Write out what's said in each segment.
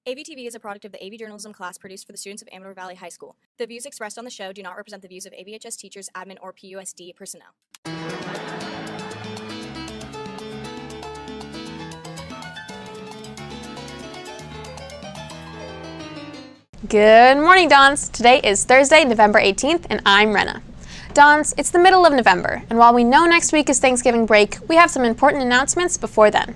AVtv is a product of the AV journalism class produced for the students of Amador Valley High School. The views expressed on the show do not represent the views of AVHS teachers, admin, or PUSD personnel. Good morning, Dons. Today is Thursday, November 18th, and I'm Renna. Dons, it's the middle of November, and while we know next week is Thanksgiving break, we have some important announcements before then.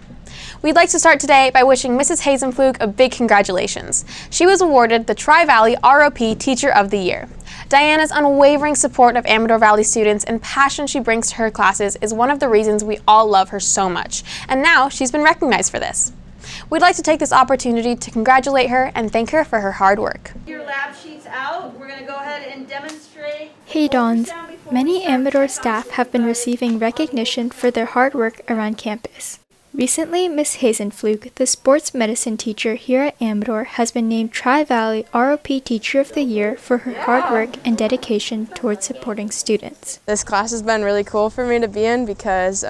We'd like to start today by wishing Mrs. Hasenpflug a big congratulations. She was awarded the Tri-Valley ROP Teacher of the Year. Diana's unwavering support of Amador Valley students and passion she brings to her classes is one of the reasons we all love her so much, and now she's been recognized for this. We'd like to take this opportunity to congratulate her and thank her for her hard work. Your lab sheets out. We're going to go ahead and demonstrate. Hey Dons, many Amador staff have been receiving recognition for their hard work around campus. Recently, Ms. Hasenpflug, the sports medicine teacher here at Amador, has been named Tri-Valley ROP Teacher of the Year for her hard work and dedication towards supporting students. This class has been really cool for me to be in because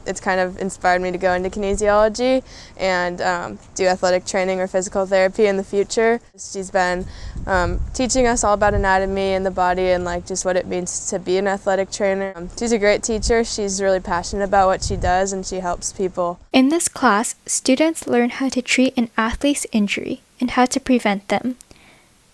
it's kind of inspired me to go into kinesiology and do athletic training or physical therapy in the future. She's been teaching us all about anatomy and the body and just what it means to be an athletic trainer. She's a great teacher. She's really passionate about what she does and she helps people. In this class, students learn how to treat an athlete's injury and how to prevent them.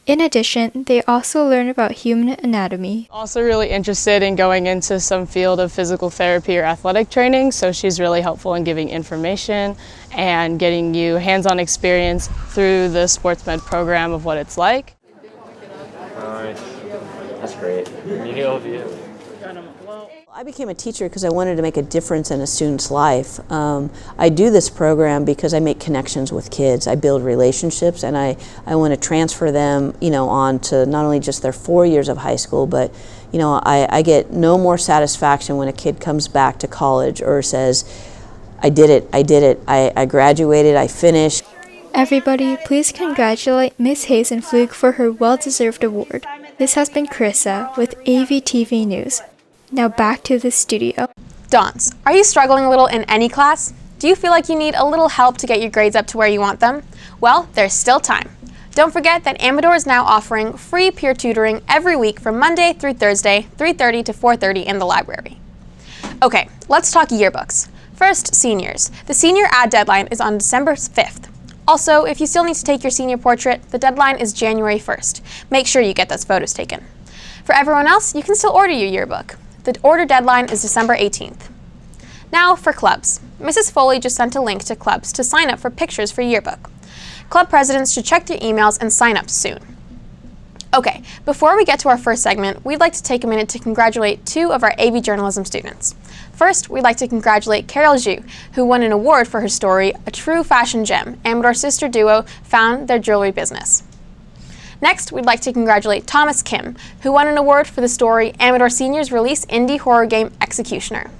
In addition, they also learn about human anatomy. Also really interested in going into some field of physical therapy or athletic training, so she's really helpful in giving information and getting you hands-on experience through the sports med program of what it's like. Nice. That's great. I became a teacher because I wanted to make a difference in a student's life. I do this program because I make connections with kids. I build relationships and I want to transfer them, on to not only just their 4 years of high school, but I get no more satisfaction when a kid comes back to college or says, I did it, I graduated, I finished. Everybody, please congratulate Ms. Hasenpflug for her well-deserved award. This has been Carissa with AVtv News. Now back to the studio. Dons, are you struggling a little in any class? Do you feel like you need a little help to get your grades up to where you want them? Well, there's still time. Don't forget that Amador is now offering free peer tutoring every week from Monday through Thursday, 3:30 to 4:30 in the library. Okay, let's talk yearbooks. First, seniors. The senior ad deadline is on December 5th. Also, if you still need to take your senior portrait, the deadline is January 1st. Make sure you get those photos taken. For everyone else, you can still order your yearbook. The order deadline is December 18th. Now for clubs. Mrs. Foley just sent a link to clubs to sign up for pictures for yearbook. Club presidents should check their emails and sign up soon. Okay, before we get to our first segment, we'd like to take a minute to congratulate two of our AV journalism students. First, we'd like to congratulate Carol Zhu, who won an award for her story, A True Fashion Gem, Amador sister duo found their jewelry business. Next, we'd like to congratulate Thomas Kim, who won an award for the story Amador Seniors Release Indie Horror Game Executioner.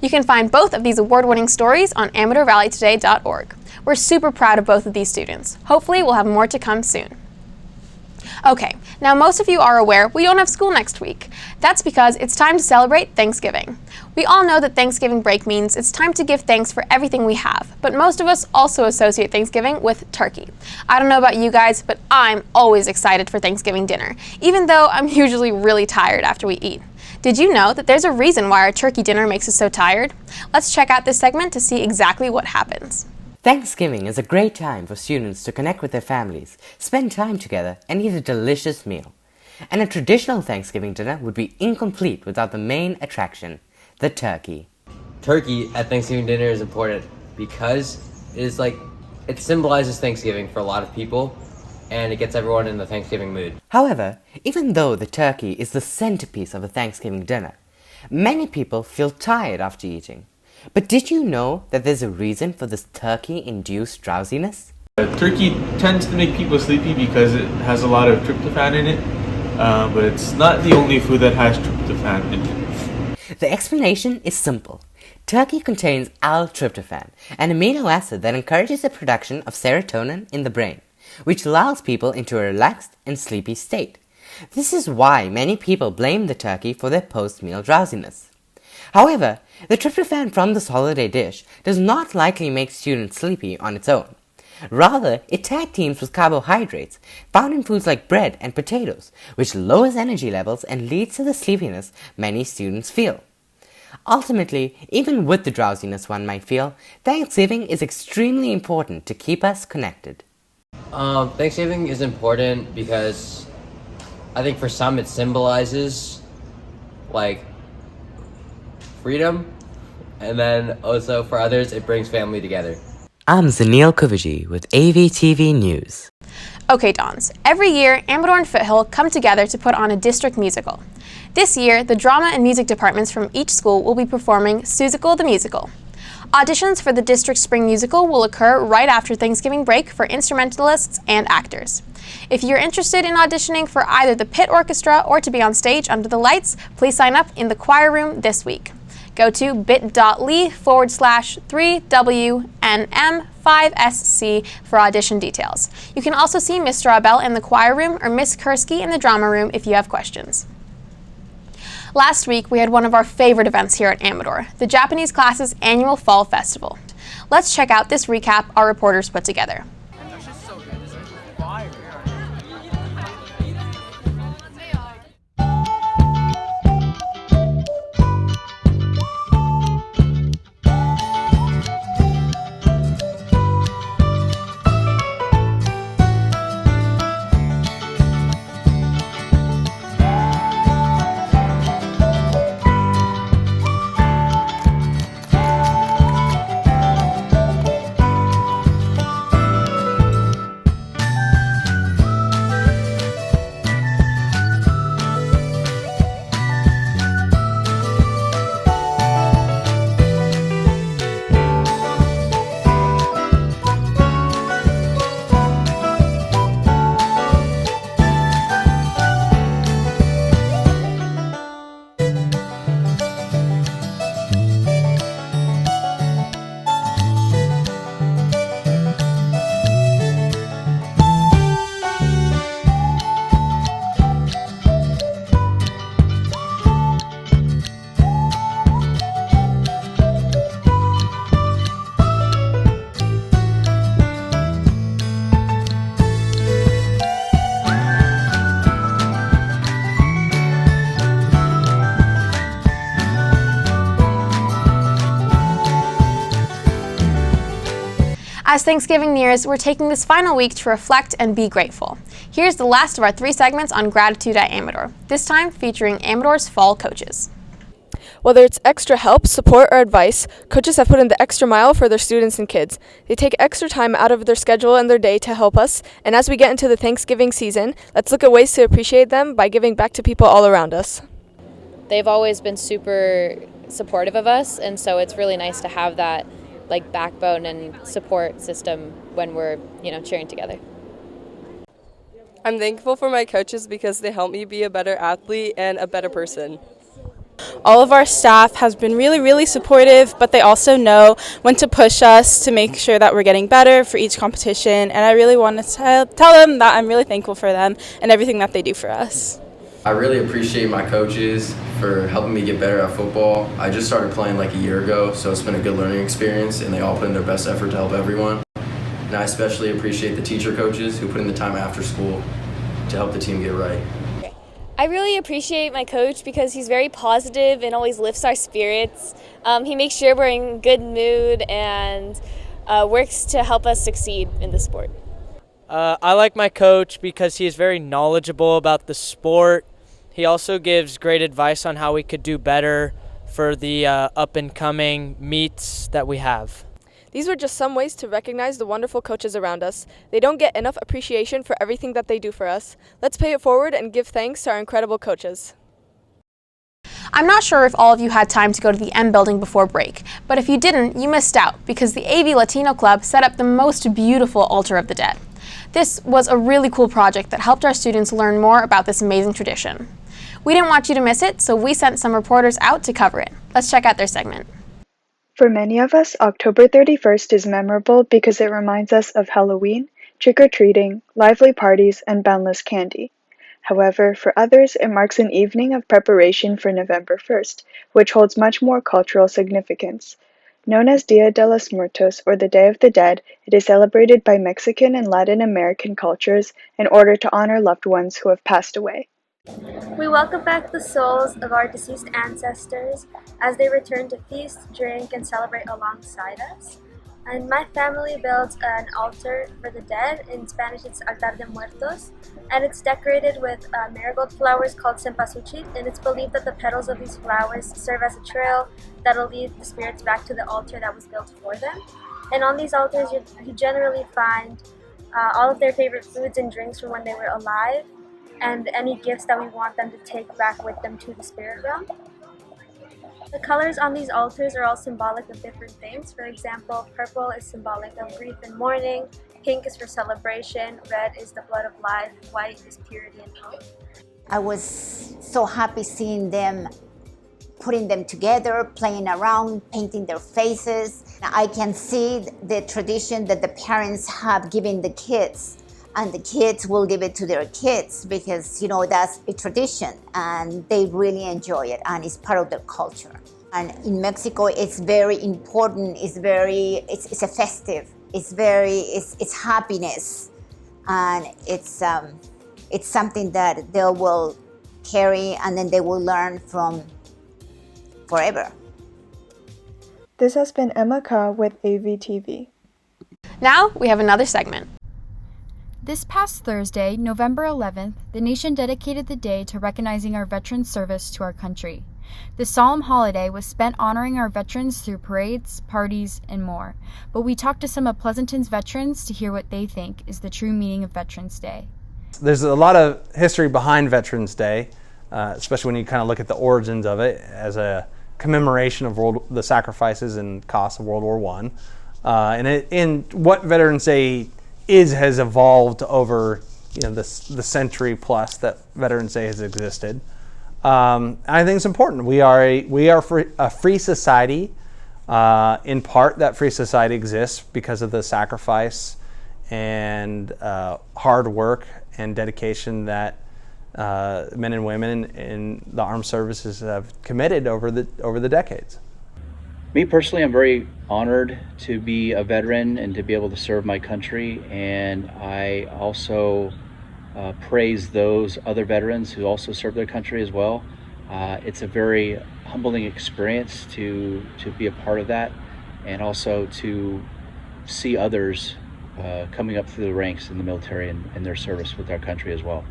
You can find both of these award-winning stories on AmadorValleyToday.org. We're super proud of both of these students. Hopefully, we'll have more to come soon. Okay, now most of you are aware we don't have school next week. That's because it's time to celebrate Thanksgiving. We all know that Thanksgiving break means it's time to give thanks for everything we have, but most of us also associate Thanksgiving with turkey. I don't know about you guys, but I'm always excited for Thanksgiving dinner, even though I'm usually really tired after we eat. Did you know that there's a reason why our turkey dinner makes us so tired? Let's check out this segment to see exactly what happens. Thanksgiving is a great time for students to connect with their families, spend time together, and eat a delicious meal. And a traditional Thanksgiving dinner would be incomplete without the main attraction, the turkey. Turkey at Thanksgiving dinner is important because it symbolizes Thanksgiving for a lot of people, and it gets everyone in the Thanksgiving mood. However, even though the turkey is the centerpiece of a Thanksgiving dinner, many people feel tired after eating. But did you know that there's a reason for this turkey-induced drowsiness? Turkey tends to make people sleepy because it has a lot of tryptophan in it, but it's not the only food that has tryptophan in it. The explanation is simple. Turkey contains L-tryptophan, an amino acid that encourages the production of serotonin in the brain, which lulls people into a relaxed and sleepy state. This is why many people blame the turkey for their post-meal drowsiness. However, the tryptophan from this holiday dish does not likely make students sleepy on its own. Rather, it tag teams with carbohydrates found in foods like bread and potatoes, which lowers energy levels and leads to the sleepiness many students feel. Ultimately, even with the drowsiness one might feel, Thanksgiving is extremely important to keep us connected. Thanksgiving is important because I think for some it symbolizes like freedom, and then also for others it brings family together. I'm Zanil Kuviji with AVtv News. Okay, Dons. Every year, Amador and Foothill come together to put on a district musical. This year, the drama and music departments from each school will be performing Seussical the Musical. Auditions for the district spring musical will occur right after Thanksgiving break for instrumentalists and actors. If you're interested in auditioning for either the pit orchestra or to be on stage under the lights, please sign up in the choir room this week. Go to bit.ly/3WNM5SC for audition details. You can also see Miss Strawbell in the choir room or Miss Kursky in the drama room if you have questions. Last week, we had one of our favorite events here at Amador, the Japanese class's annual Fall Festival. Let's check out this recap our reporters put together. As Thanksgiving nears, we're taking this final week to reflect and be grateful. Here's the last of our 3 segments on gratitude at Amador, this time featuring Amador's fall coaches. Whether it's extra help, support, or advice, coaches have put in the extra mile for their students and kids. They take extra time out of their schedule and their day to help us, and as we get into the Thanksgiving season, let's look at ways to appreciate them by giving back to people all around us. They've always been super supportive of us, and so it's really nice to have that backbone and support system when we're, cheering together. I'm thankful for my coaches because they help me be a better athlete and a better person. All of our staff has been really, really supportive, but they also know when to push us to make sure that we're getting better for each competition, and I really want to tell them that I'm really thankful for them and everything that they do for us. I really appreciate my coaches for helping me get better at football. I just started playing a year ago, so it's been a good learning experience, and they all put in their best effort to help everyone. And I especially appreciate the teacher coaches who put in the time after school to help the team get right. I really appreciate my coach because he's very positive and always lifts our spirits. He makes sure we're in good mood and works to help us succeed in the sport. I like my coach because he is very knowledgeable about the sport. He also gives great advice on how we could do better for the up-and-coming meets that we have. These were just some ways to recognize the wonderful coaches around us. They don't get enough appreciation for everything that they do for us. Let's pay it forward and give thanks to our incredible coaches. I'm not sure if all of you had time to go to the M building before break, but if you didn't, you missed out because the AV Latino Club set up the most beautiful altar of the dead. This was a really cool project that helped our students learn more about this amazing tradition. We didn't want you to miss it, so we sent some reporters out to cover it. Let's check out their segment. For many of us, October 31st is memorable because it reminds us of Halloween, trick-or-treating, lively parties, and boundless candy. However, for others, it marks an evening of preparation for November 1st, which holds much more cultural significance. Known as Dia de los Muertos, or the Day of the Dead, it is celebrated by Mexican and Latin American cultures in order to honor loved ones who have passed away. We welcome back the souls of our deceased ancestors as they return to feast, drink, and celebrate alongside us. And my family builds an altar for the dead. In Spanish, it's Altar de Muertos, and it's decorated with marigold flowers called cempasúchil, and it's believed that the petals of these flowers serve as a trail that'll lead the spirits back to the altar that was built for them. And on these altars, you generally find all of their favorite foods and drinks from when they were alive, and any gifts that we want them to take back with them to the spirit realm. The colors on these altars are all symbolic of different things. For example, purple is symbolic of grief and mourning, pink is for celebration, red is the blood of life, white is purity and hope. I was so happy seeing them, putting them together, playing around, painting their faces. I can see the tradition that the parents have given the kids, and the kids will give it to their kids because, you know, that's a tradition and they really enjoy it and it's part of their culture. And in Mexico, it's very important, it's a festive, it's happiness, and it's something that they will carry and then they will learn from forever. This has been Emma Ka with AVtv. Now we have another segment. This past Thursday, November 11th, the nation dedicated the day to recognizing our veterans' service to our country. This solemn holiday was spent honoring our veterans through parades, parties, and more. But we talked to some of Pleasanton's veterans to hear what they think is the true meaning of Veterans Day. There's a lot of history behind Veterans Day, especially when you kind of look at the origins of it as a commemoration of the sacrifices and costs of World War I. And what Veterans Day has evolved over the century plus that Veterans Day has existed. I think it's important. We are a free society. In part, that free society exists because of the sacrifice and hard work and dedication that men and women in the armed services have committed over the decades. Me personally, I'm very honored to be a veteran and to be able to serve my country, and I also praise those other veterans who also serve their country as well. It's a very humbling experience to be a part of that, and also to see others coming up through the ranks in the military and their service with our country as well.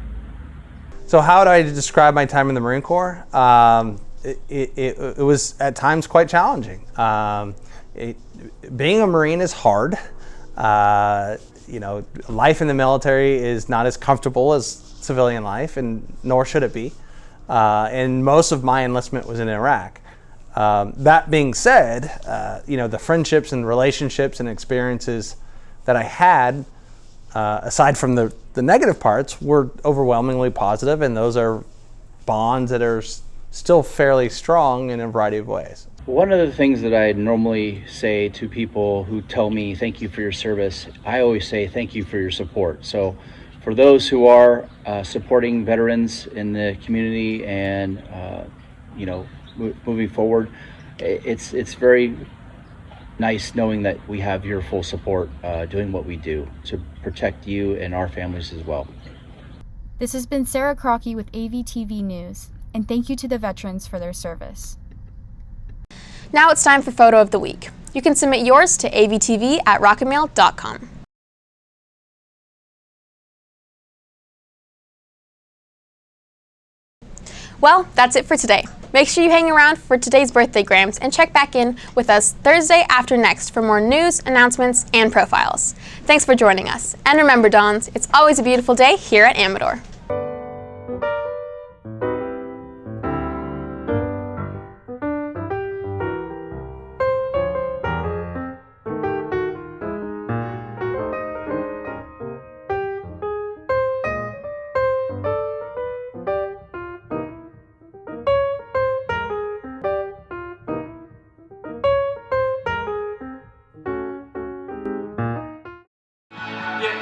So how do I describe my time in the Marine Corps? It was at times quite challenging. Being a Marine is hard. Life in the military is not as comfortable as civilian life, and nor should it be. And most of my enlistment was in Iraq. That being said, the friendships and relationships and experiences that I had, aside from the negative parts, were overwhelmingly positive, and those are bonds that are still fairly strong in a variety of ways. One of the things that I normally say to people who tell me thank you for your service, I always say thank you for your support. So for those who are supporting veterans in the community and moving forward, it's very nice knowing that we have your full support doing what we do to protect you and our families as well. This has been Sarah Crockey with AVtv News, and thank you to the veterans for their service. Now it's time for Photo of the Week. You can submit yours to avtv@rocketmail.com. Well, that's it for today. Make sure you hang around for today's birthday grams and check back in with us Thursday after next for more news, announcements, and profiles. Thanks for joining us. And remember, Dons, it's always a beautiful day here at Amador.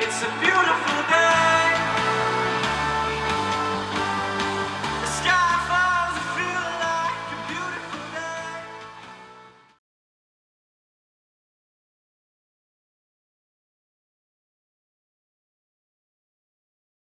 It's a beautiful day.